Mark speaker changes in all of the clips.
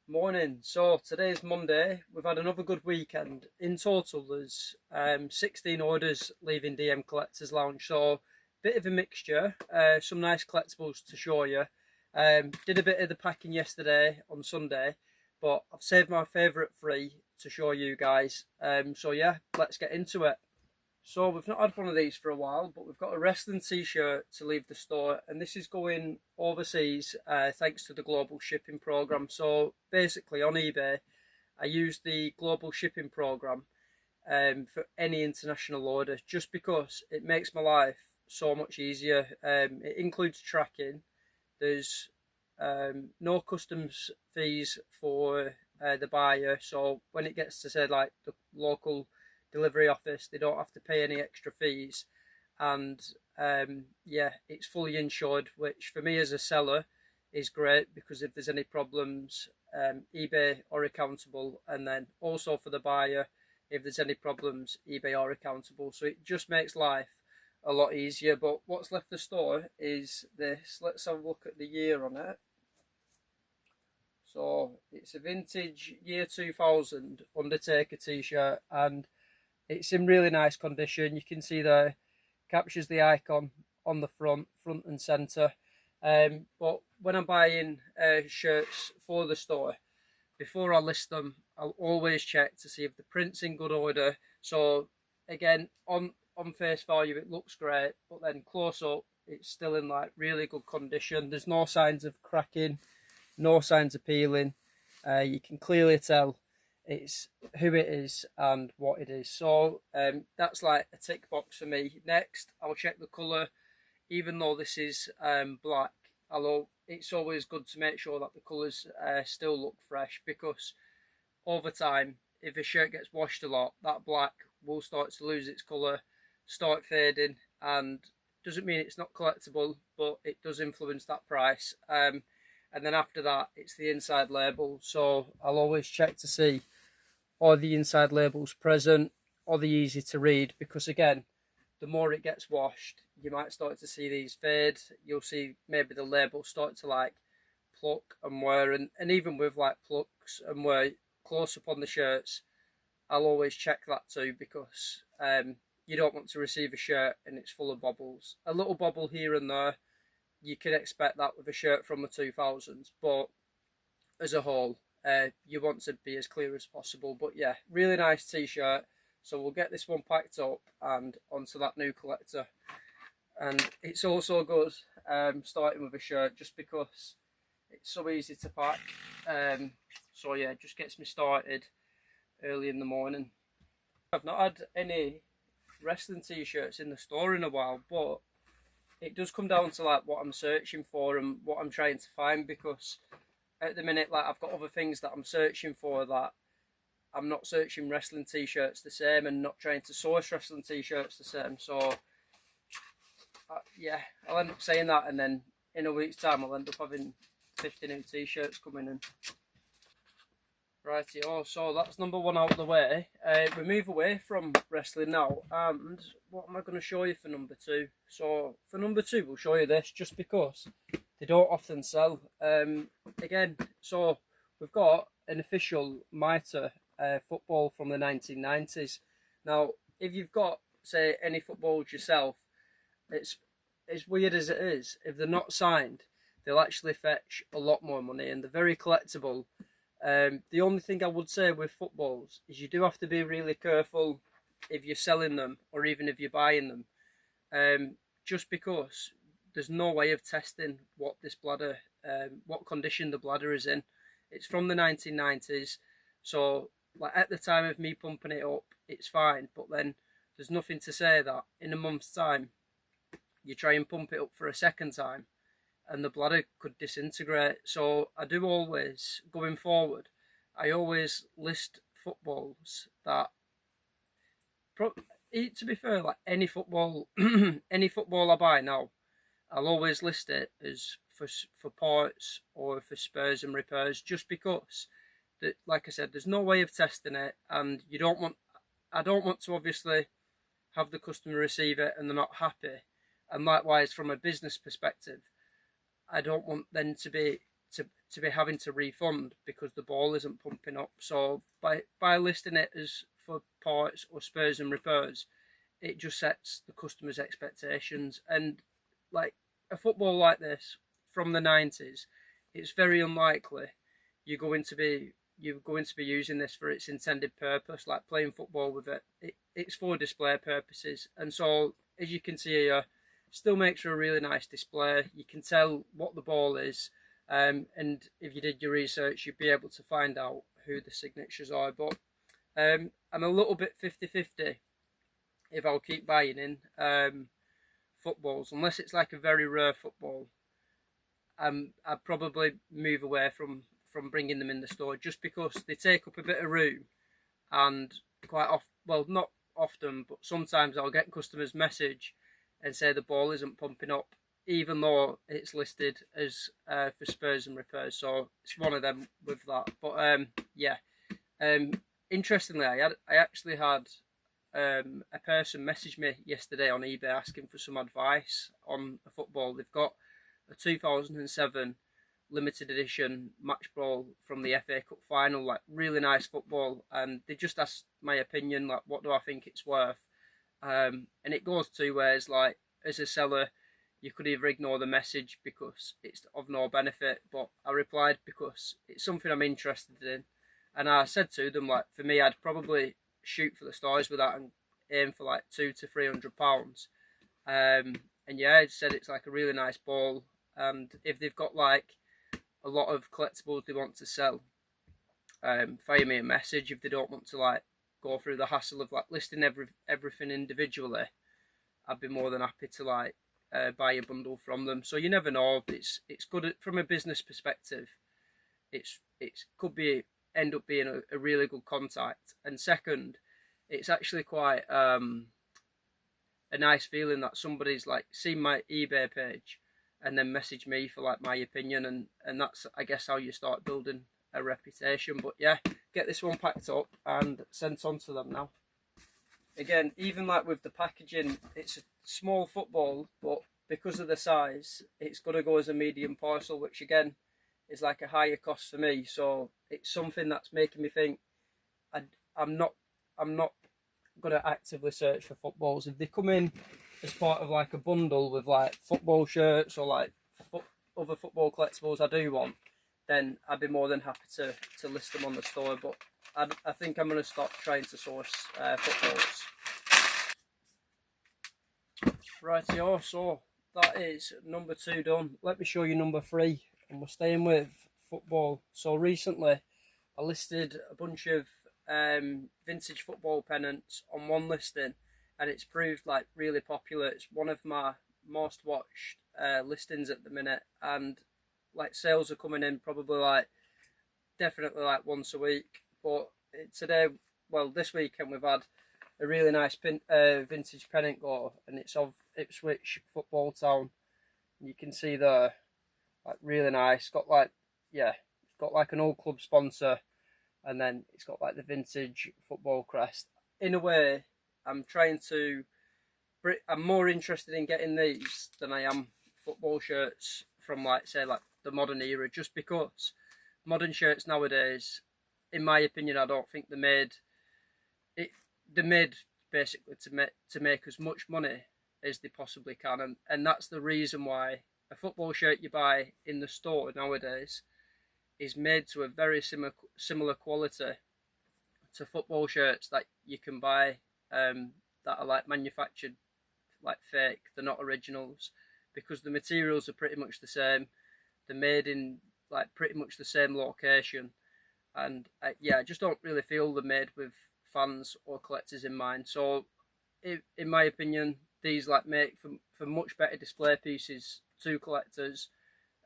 Speaker 1: Morning. So today's Monday. We've had another good weekend. In total, there's 16 orders leaving DM Collectors Lounge. So bit of a mixture. Some nice collectibles to show you. Did a bit of the packing yesterday on Sunday, but I've saved my favourite three to show you guys. So yeah, let's get into it. So we've not had one of these for a while, but we've got a wrestling t-shirt to leave the store, and this is going overseas thanks to the global shipping program. So basically on eBay, I use the global shipping program for any international order just because it makes my life so much easier. It includes tracking. There's no customs fees for the buyer, so when it gets to say like the local delivery office, they don't have to pay any extra fees, and yeah, it's fully insured, which for me as a seller is great because if there's any problems, eBay are accountable, and then also for the buyer, if there's any problems, eBay are accountable. So it just makes life a lot easier. But what's left the store is this. Let's have a look at the year on it. So it's a vintage year 2000 Undertaker t-shirt, and it's in really nice condition. You can see there, captures the icon on the front and centre. But when I'm buying shirts for the store, before I list them, I'll always check to see if the print's in good order. So again, on face value, it looks great, but then close up, it's still in like really good condition. There's no signs of cracking, no signs of peeling. You can clearly tell it's who it is and what it is. So that's like a tick box for me. Next, I'll check the colour. Even though this is black, although it's always good to make sure that the colours still look fresh, because over time, if a shirt gets washed a lot, that black will start to lose its colour, start fading, and doesn't mean it's not collectible, but it does influence that price. And then after that, it's the inside label. So I'll always check to see, are the inside labels present, are they easy to read? Because again, the more it gets washed, you might start to see these fade. You'll see maybe the label start to like pluck and wear, and even with like plucks and wear close up on the shirts, I'll always check that too, because you don't want to receive a shirt and it's full of bobbles. A little bobble here and there, you can expect that with a shirt from the 2000s, but as a whole, you want to be as clear as possible. But yeah, really nice t-shirt. So we'll get this one packed up and onto that new collector. And it's also good starting with a shirt just because it's so easy to pack. So yeah, it just gets me started early in the morning. I've not had any wrestling t-shirts in the store in a while, but it does come down to like what I'm searching for and what I'm trying to find, because at the minute, like, I've got other things that I'm searching for that I'm not searching wrestling t-shirts the same, and not trying to source wrestling t-shirts the same. So yeah, I'll end up saying that, and then in a week's time I'll end up having 50 new t-shirts coming in. Righty, so that's number one out of the way. We move away from wrestling now, and what am I going to show you for number two? So for number two, we'll show you this just because they don't often sell. Again, so we've got an official mitre football from the 1990s. Now, if you've got, say, any footballs yourself, it's as weird as it is, if they're not signed, they'll actually fetch a lot more money, and they're very collectible. The only thing I would say with footballs is you do have to be really careful if you're selling them or even if you're buying them, just because there's no way of testing what this bladder, what condition the bladder is in. It's from the 1990s, so like at the time of me pumping it up, it's fine, but then there's nothing to say that in a month's time you try and pump it up for a second time and the bladder could disintegrate. So I do always, going forward, I always list footballs that, to be fair, like any football, any football I buy now, I'll always list it as for parts or for spares and repairs, just because that, like I said, there's no way of testing it, and I don't want to obviously have the customer receive it and they're not happy, and likewise from a business perspective, I don't want them to to be having to refund because the ball isn't pumping up. So by listing it as for parts or spares and repairs, it just sets the customer's expectations. And like a football like this from the 90s, it's very unlikely you're going to be using this for its intended purpose, like playing football with it. It's for display purposes. And so as you can see here, still makes for a really nice display. You can tell what the ball is, and if you did your research, you'd be able to find out who the signatures are. But I'm a little bit 50-50 if I'll keep buying in footballs, unless it's like a very rare football. I'd probably move away from bringing them in the store, just because they take up a bit of room, and quite often, well, not often, but sometimes I'll get customers message and say the ball isn't pumping up, even though it's listed as for spares and repairs. So it's one of them with that. But yeah, interestingly, I actually had a person message me yesterday on eBay asking for some advice on a football. They've got a 2007 limited edition match ball from the FA Cup final, like really nice football, and they just asked my opinion, like what do I think it's worth. And it goes two ways. Like, as a seller, you could either ignore the message because it's of no benefit, but I replied because it's something I'm interested in. And I said to them, like, for me, I'd probably shoot for the stars with that and aim for like £200 to £300. And yeah, I said it's like a really nice ball. And if they've got like a lot of collectibles they want to sell, fire me a message. If they don't want to like go through the hassle of like listing everything individually, I'd be more than happy to like buy a bundle from them. So you never know. It's good from a business perspective. It could be end up being a really good contact. And second, it's actually quite a nice feeling that somebody's like seen my eBay page and then message me for like my opinion, and that's, I guess, how you start building a reputation. But yeah, get this one packed up and sent on to them now. Again, even like with the packaging, it's a small football, but because of the size, it's going to go as a medium parcel, which again is like a higher cost for me. So it's something that's making me think I'm not going to actively search for footballs. If they come in as part of like a bundle with like football shirts or like other football collectibles I do want, then I'd be more than happy to list them on the store. But I think I'm going to stop trying to source footballs. Rightio, so that is number 2 done. Let me show you number 3, and we're staying with football. So recently I listed a bunch of vintage football pennants on one listing, and it's proved like really popular. It's one of my most watched listings at the minute, and like sales are coming in probably like definitely like once a week. But today, well, this weekend we've had a really nice vintage pennant go, and it's of Ipswich Football Town. And you can see there, like really nice. Got like, yeah, it's got like an old club sponsor, and then it's got like the vintage football crest. In a way, I'm more interested in getting these than I am football shirts from like, say, like the modern era, just because modern shirts nowadays, in my opinion, I don't think they're made basically to make as much money as they possibly can, and that's the reason why a football shirt you buy in the store nowadays is made to a very similar quality to football shirts that you can buy that are like manufactured like fake. They're not originals, because the materials are pretty much the same. They're made in like pretty much the same location, and yeah, I just don't really feel they're made with fans or collectors in mind. So in my opinion, these like make for much better display pieces to collectors.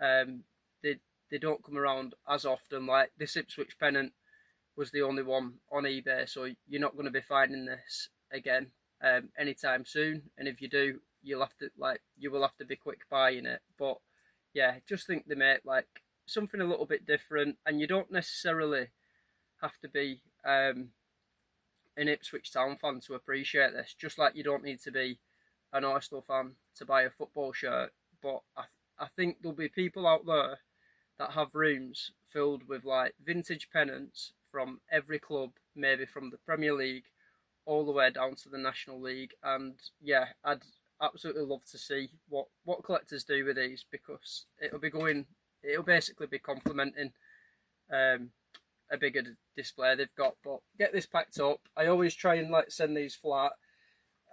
Speaker 1: They don't come around as often. Like this Ipswich pennant was the only one on eBay, so you're not going to be finding this again anytime soon. And if you do, you will have to be quick buying it. But yeah, just think they make like something a little bit different, and you don't necessarily have to be an Ipswich Town fan to appreciate this. Just like you don't need to be an Arsenal fan to buy a football shirt. But I think there'll be people out there that have rooms filled with like vintage pennants from every club, maybe from the Premier League all the way down to the National League. And yeah, I'd absolutely love to see what collectors do with these, because it'll basically be complementing um, a bigger display they've got. But get this packed up. I always try and like send these flat.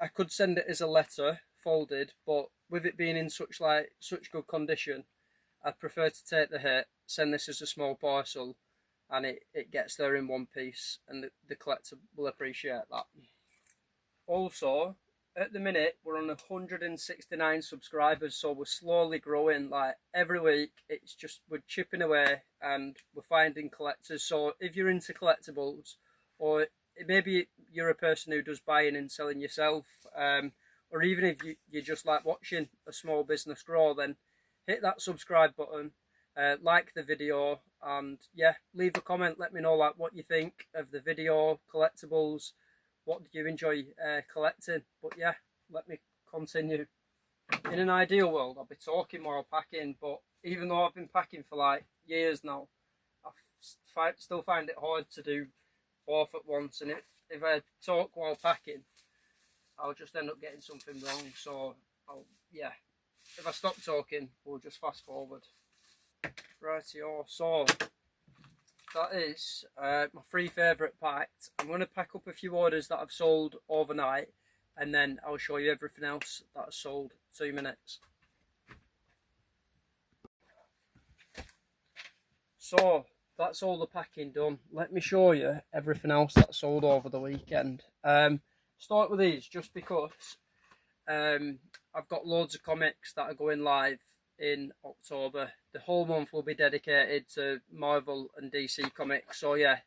Speaker 1: I could send it as a letter folded, but with it being in such good condition, I'd prefer to take the hit, send this as a small parcel, and it gets there in one piece, and the collector will appreciate that. Also, at the minute we're on 169 subscribers, so we're slowly growing. Like every week, it's just we're chipping away and we're finding collectors. So if you're into collectibles, or maybe you're a person who does buying and selling yourself, or even if you just like watching a small business grow, then hit that subscribe button, like the video, and yeah, leave a comment. Let me know like what you think of the video, collectibles. What do you enjoy collecting? But yeah, let me continue. In an ideal world, I'll be talking while packing, but even though I've been packing for like years now, I still find it hard to do both at once. And if I talk while packing, I'll just end up getting something wrong. So yeah, if I stop talking, we'll just fast forward. Rightio, so that is my 3 favourite packed. I'm going to pack up a few orders that I've sold overnight, and then I'll show you everything else that's sold. 2 minutes. So that's all the packing done. Let me show you everything else that's sold over the weekend. Start with these just because I've got loads of comics that are going live in October. The whole month will be dedicated to Marvel and DC comics. So yeah,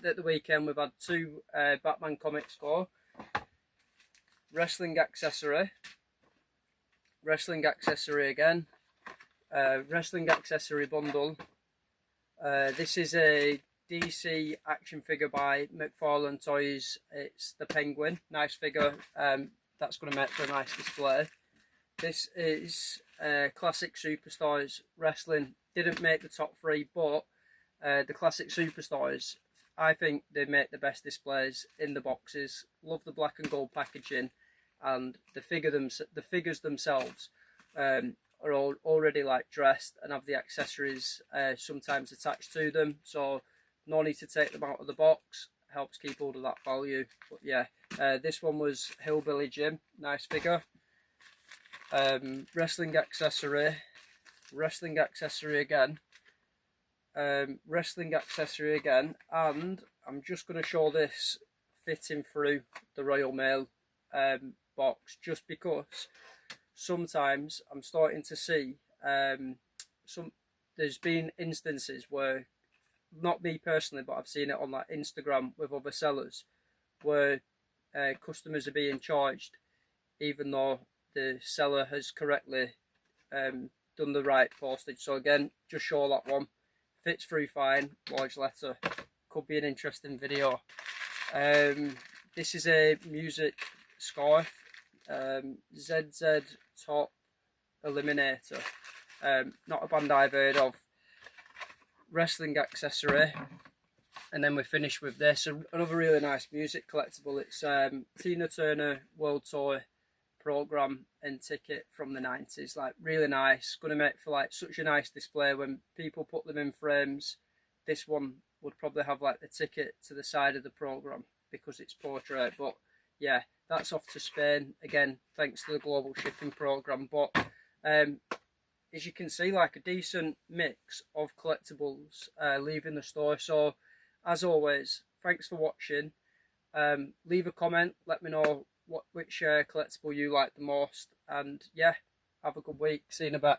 Speaker 1: at the weekend we've had 2 Batman comics go. Wrestling accessory again, wrestling accessory bundle. This is a DC action figure by McFarlane Toys. It's the Penguin, nice figure. That's going to make for a nice display. This is Classic Superstars Wrestling. Didn't make the top 3, but the Classic Superstars, I think they make the best displays in the boxes. Love the black and gold packaging, and the figures themselves are all already like dressed and have the accessories sometimes attached to them. So no need to take them out of the box. Helps keep hold of that value. But yeah, this one was Hillbilly Jim. Nice figure. Wrestling accessory again, and I'm just going to show this fitting through the Royal Mail box, just because sometimes I'm starting to see there's been instances where, not me personally, but I've seen it on like Instagram with other sellers, where customers are being charged even though the seller has correctly done the right postage. So again, just show that one. Fits through fine, large letter. Could be an interesting video. This is a music scarf. ZZ Top Eliminator. Not a band I've heard of. Wrestling accessory. And then we finish with this. Another really nice music collectible. It's Tina Turner World Tour program and ticket from the 90s. Like really nice. Going to make for like such a nice display when people put them in frames. This one would probably have like the ticket to the side of the program because it's portrait. But yeah, that's off to Spain again, thanks to the global shipping program. But as you can see, like a decent mix of collectibles leaving the store. So as always, thanks for watching. Leave a comment, let me know which collectible you like the most, and yeah, have a good week. See you in a bit.